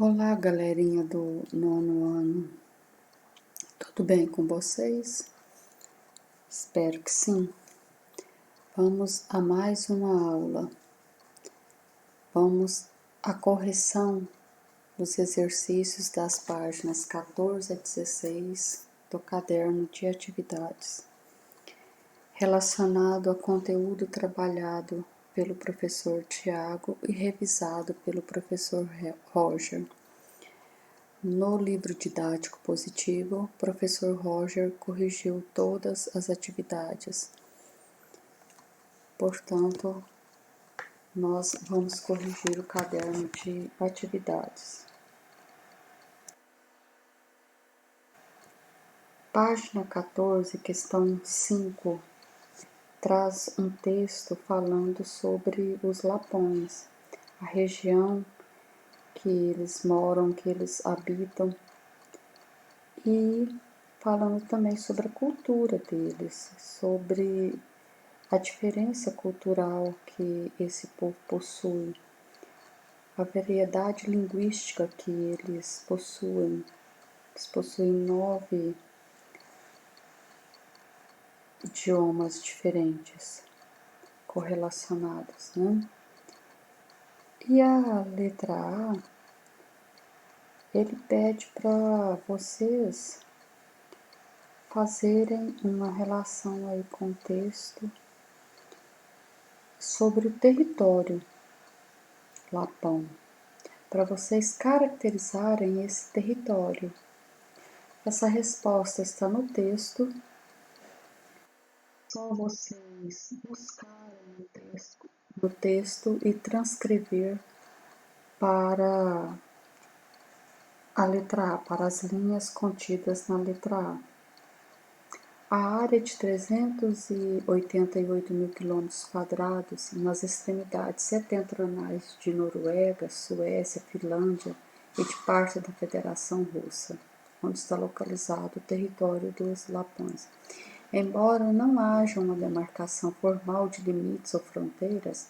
Olá, galerinha do nono ano. Tudo bem com vocês? Espero que sim. Vamos a mais uma aula. Vamos à correção dos exercícios das páginas 14 a 16 do caderno de atividades, relacionado a conteúdo trabalhado pelo professor Tiago e revisado pelo professor Roger. No livro didático positivo, o professor Roger corrigiu todas as atividades. Portanto, nós vamos corrigir o caderno de atividades. Página 14, questão 5, traz um texto falando sobre os Lapões, a região que eles moram, que eles habitam, e falando também sobre a cultura deles, sobre a diferença cultural que esse povo possui, a variedade linguística que eles possuem. Eles possuem 9 idiomas diferentes, correlacionados, né? E a letra A, ele pede para vocês fazerem uma relação aí com o texto sobre o território Lapão, para vocês caracterizarem esse território. Essa resposta está no texto. Só vocês buscarem no texto e transcrever para a letra A, para as linhas contidas na letra A. A área de 388 mil quilômetros quadrados nas extremidades setentrionais de Noruega, Suécia, Finlândia e de parte da Federação Russa, onde está localizado o território dos Lapões. Embora não haja uma demarcação formal de limites ou fronteiras,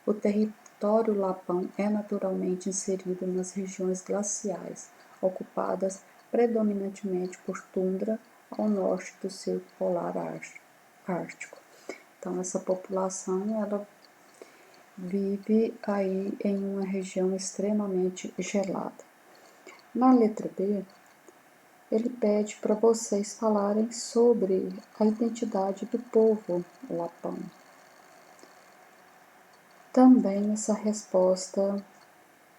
o território lapão é naturalmente inserido nas regiões glaciais, ocupadas predominantemente por tundra ao norte do Círculo Polar Ártico. Então, essa população ela vive aí em uma região extremamente gelada. Na letra B, ele pede para vocês falarem sobre a identidade do povo lapão. Também essa resposta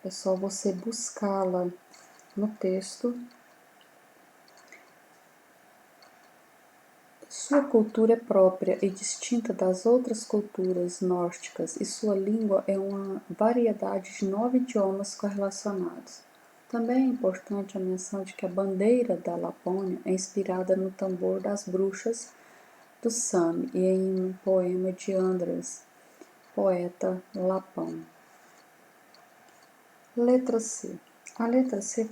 é só você buscá-la no texto. Sua cultura é própria e distinta das outras culturas nórdicas e sua língua é uma variedade de 9 idiomas correlacionados. Também é importante a menção de que a bandeira da Lapônia é inspirada no tambor das bruxas do Sami e em um poema de Andras, poeta lapão. Letra C. A letra C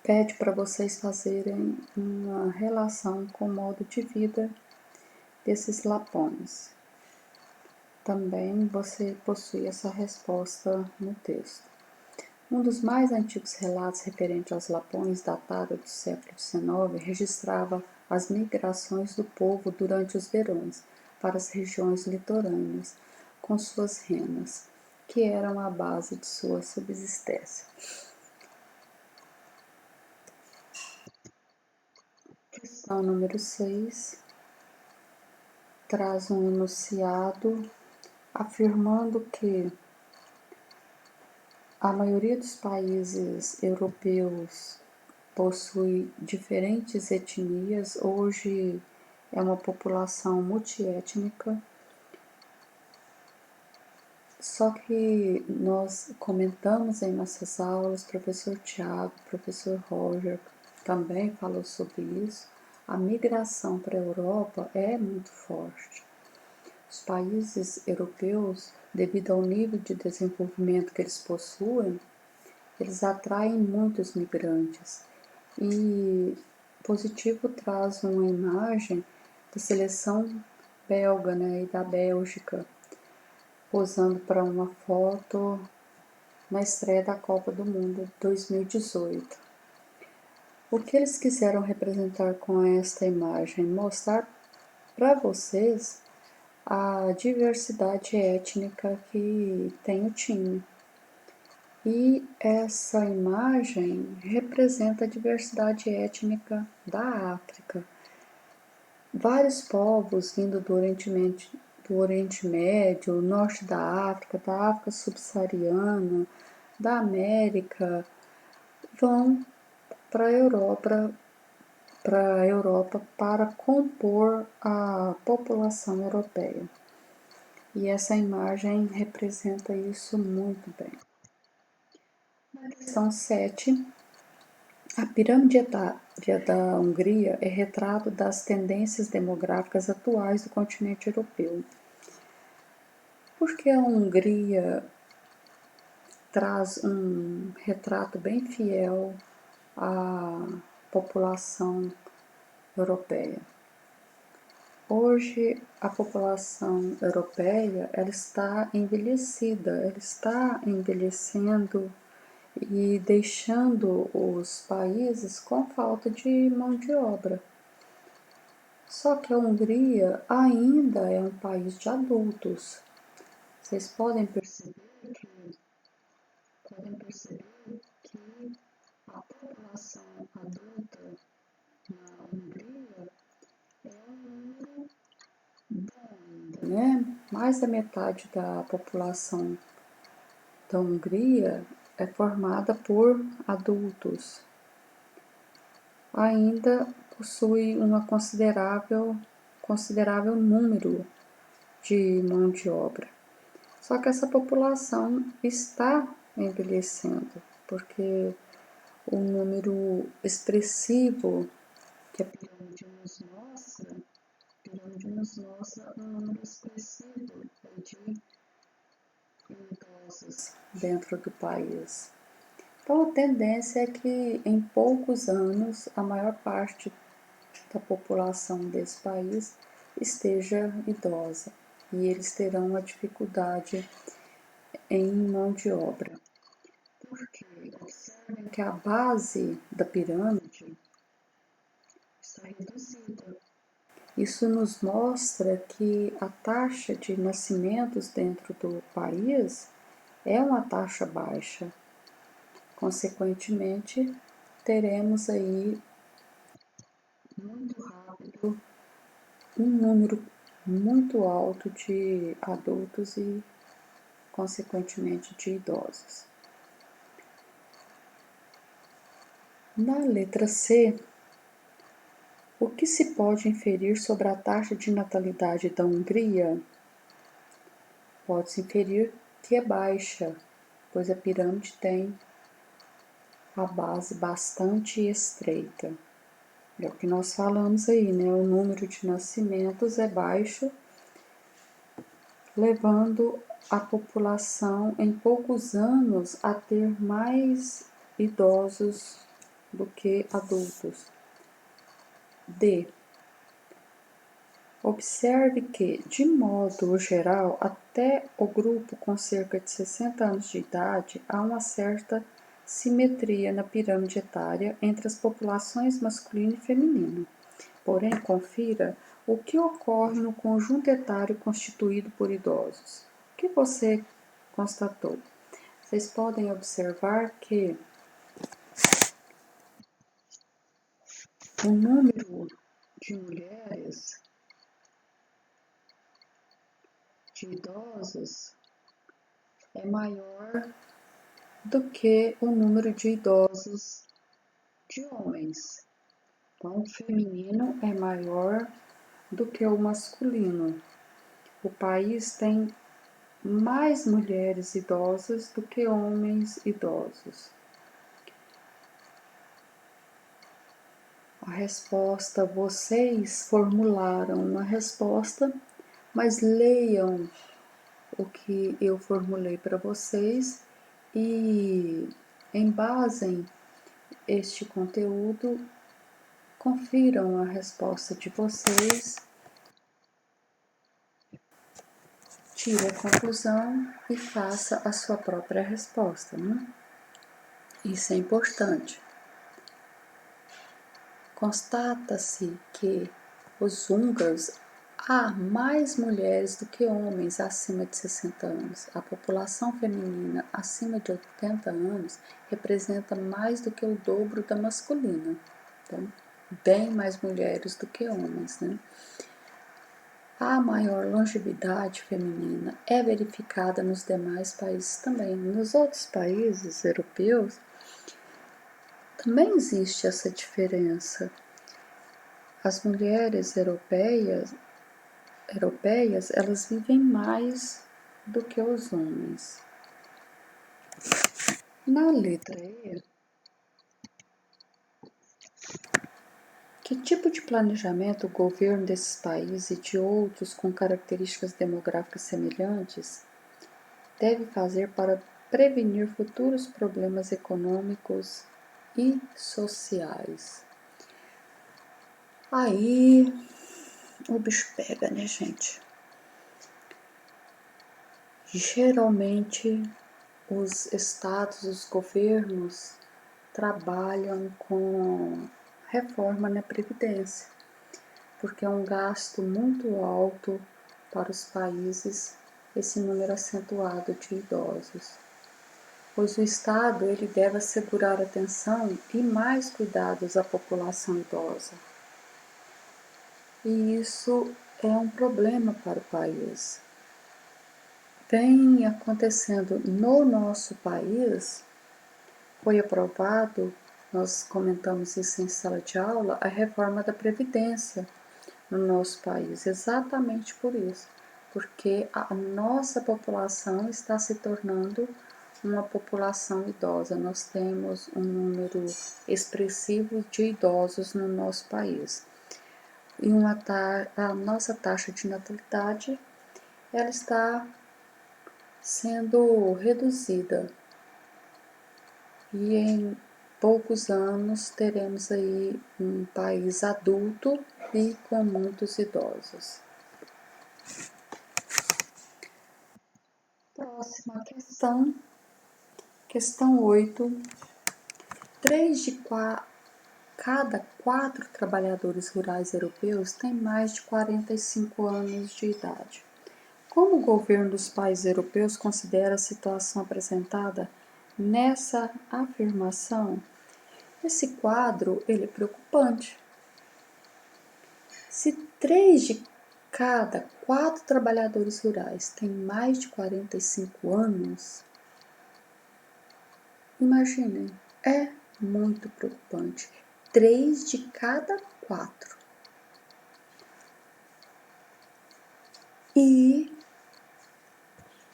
pede para vocês fazerem uma relação com o modo de vida desses lapões. Também você possui essa resposta no texto. Um dos mais antigos relatos referentes aos lapões, datado do século XIX, registrava as migrações do povo durante os verões para as regiões litorâneas, com suas renas, que eram a base de sua subsistência. Questão número 6 traz um enunciado afirmando que a maioria dos países europeus possui diferentes etnias. Hoje é uma população multiétnica. Só que nós comentamos em nossas aulas, professor Tiago, professor Roger também falou sobre isso. A migração para a Europa é muito forte. Os países europeus, devido ao nível de desenvolvimento que eles possuem, eles atraem muitos migrantes. E Positivo traz uma imagem da seleção belga, né, e da Bélgica, posando para uma foto na estreia da Copa do Mundo 2018. O que eles quiseram representar com esta imagem? Mostrar para vocês a diversidade étnica que tem o time. E essa imagem representa a diversidade étnica da África. Vários povos vindo do Oriente Médio, norte da África subsaariana, da América, vão para a Europa para compor a população europeia. E essa imagem representa isso muito bem. Na questão 7, a pirâmide etária da Hungria é retrato das tendências demográficas atuais do continente europeu. Porque a Hungria traz um retrato bem fiel à população europeia. Hoje, a população europeia ela está envelhecida, ela está envelhecendo e deixando os países com falta de mão de obra. Só que a Hungria ainda é um país de adultos. Vocês podem perceber que a população adulta na Hungria é um número bom ainda, né? Mais da metade da população da Hungria é formada por adultos. Ainda possui um considerável número de mão de obra. Só que essa população está envelhecendo, porque o número expressivo que a pirâmide nos mostra um número expressivo de idosos dentro do país. Então, a tendência é que em poucos anos a maior parte da população desse país esteja idosa e eles terão uma dificuldade em mão de obra. Porque observem que a base da pirâmide está reduzida. Isso nos mostra que a taxa de nascimentos dentro do país é uma taxa baixa. Consequentemente, teremos aí muito rápido um número muito alto de adultos e, consequentemente, de idosos. Na letra C, o que se pode inferir sobre a taxa de natalidade da Hungria? Pode-se inferir que é baixa, pois a pirâmide tem a base bastante estreita. É o que nós falamos aí, né? O número de nascimentos é baixo, levando a população em poucos anos a ter mais idosos do que adultos. D. Observe que, de modo geral, até o grupo com cerca de 60 anos de idade, há uma certa simetria na pirâmide etária entre as populações masculina e feminina. Porém, confira o que ocorre no conjunto etário constituído por idosos. O que você constatou? Vocês podem observar que o número de mulheres, de idosos, é maior do que o número de idosos de homens. Então, o feminino é maior do que o masculino. O país tem mais mulheres idosas do que homens idosos. A resposta, vocês formularam uma resposta, mas leiam o que eu formulei para vocês e embasem este conteúdo, confiram a resposta de vocês tire a conclusão e faça a sua própria resposta, né? Isso é importante. Constata-se que os húngaros há mais mulheres do que homens acima de 60 anos. A população feminina acima de 80 anos representa mais do que o dobro da masculina. Então, bem mais mulheres do que homens, né? A maior longevidade feminina é verificada nos demais países também. Nos outros países europeus também existe essa diferença. As mulheres europeias, elas vivem mais do que os homens. Na letra E, que tipo de planejamento o governo desses países e de outros com características demográficas semelhantes deve fazer para prevenir futuros problemas econômicos e sociais? Aí o bicho pega, né, gente? Geralmente os estados, os governos trabalham com reforma na Previdência, porque é um gasto muito alto para os países esse número acentuado de idosos. Pois o Estado ele deve assegurar atenção e mais cuidados à população idosa. E isso é um problema para o país. Vem acontecendo no nosso país, foi aprovado, nós comentamos isso em sala de aula, a reforma da Previdência no nosso país, exatamente por isso, porque a nossa população está se tornando uma população idosa. Nós temos um número expressivo de idosos no nosso país. E a nossa taxa de natalidade ela está sendo reduzida. E em poucos anos teremos aí um país adulto e com muitos idosos. Próxima questão, questão 8. 3 de cada 4 trabalhadores rurais europeus têm mais de 45 anos de idade. Como o governo dos países europeus considera a situação apresentada nessa afirmação? Esse quadro ele é preocupante. Se 3 de cada 4 trabalhadores rurais têm mais de 45 anos, imaginem, é muito preocupante. 3 de cada 4. E,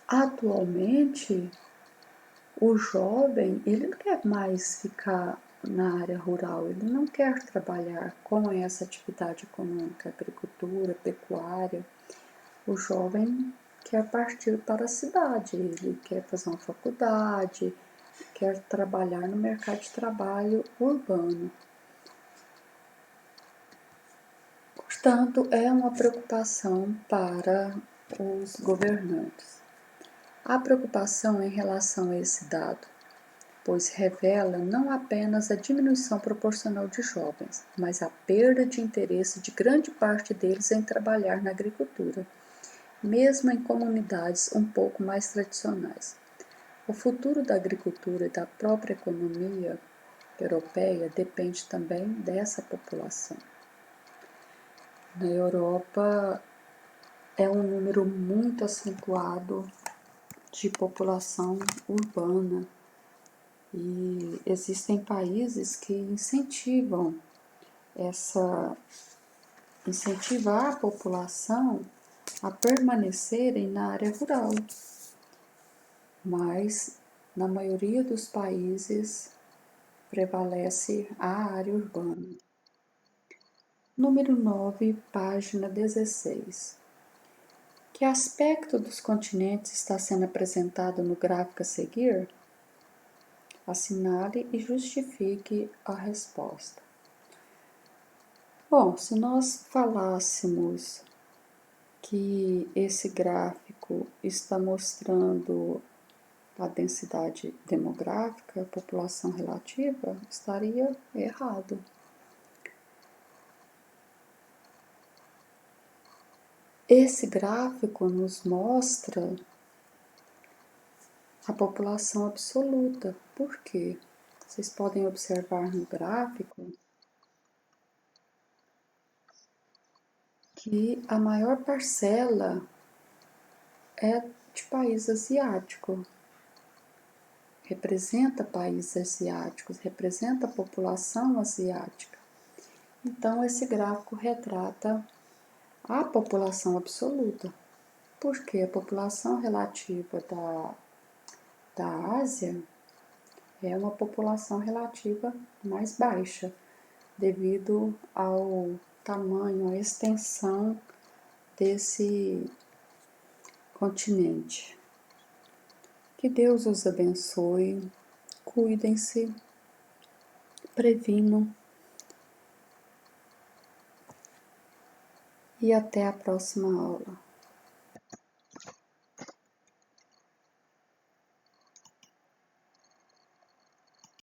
atualmente, o jovem, ele não quer mais ficar na área rural, ele não quer trabalhar com essa atividade econômica, agricultura, pecuária. O jovem quer partir para a cidade, ele quer fazer uma faculdade, quer trabalhar no mercado de trabalho urbano. Portanto, é uma preocupação para os governantes. Há preocupação em relação a esse dado, pois revela não apenas a diminuição proporcional de jovens, mas a perda de interesse de grande parte deles em trabalhar na agricultura, mesmo em comunidades um pouco mais tradicionais. O futuro da agricultura e da própria economia europeia depende também dessa população. Na Europa é um número muito acentuado de população urbana e existem países que incentivar a população a permanecerem na área rural, mas na maioria dos países prevalece a área urbana. Número 9, página 16. Que aspecto dos continentes está sendo apresentado no gráfico a seguir? Assinale e justifique a resposta. Bom, se nós falássemos que esse gráfico está mostrando a densidade demográfica, a população relativa, estaria errado. Esse gráfico nos mostra a população absoluta. Por quê? Vocês podem observar no gráfico que a maior parcela é de país asiático. Representa países asiáticos, representa a população asiática. Então, esse gráfico retrata a população absoluta, porque a população relativa da Ásia é uma população relativa mais baixa, devido ao tamanho, à extensão desse continente. Que Deus os abençoe, cuidem-se, previnam e até a próxima aula.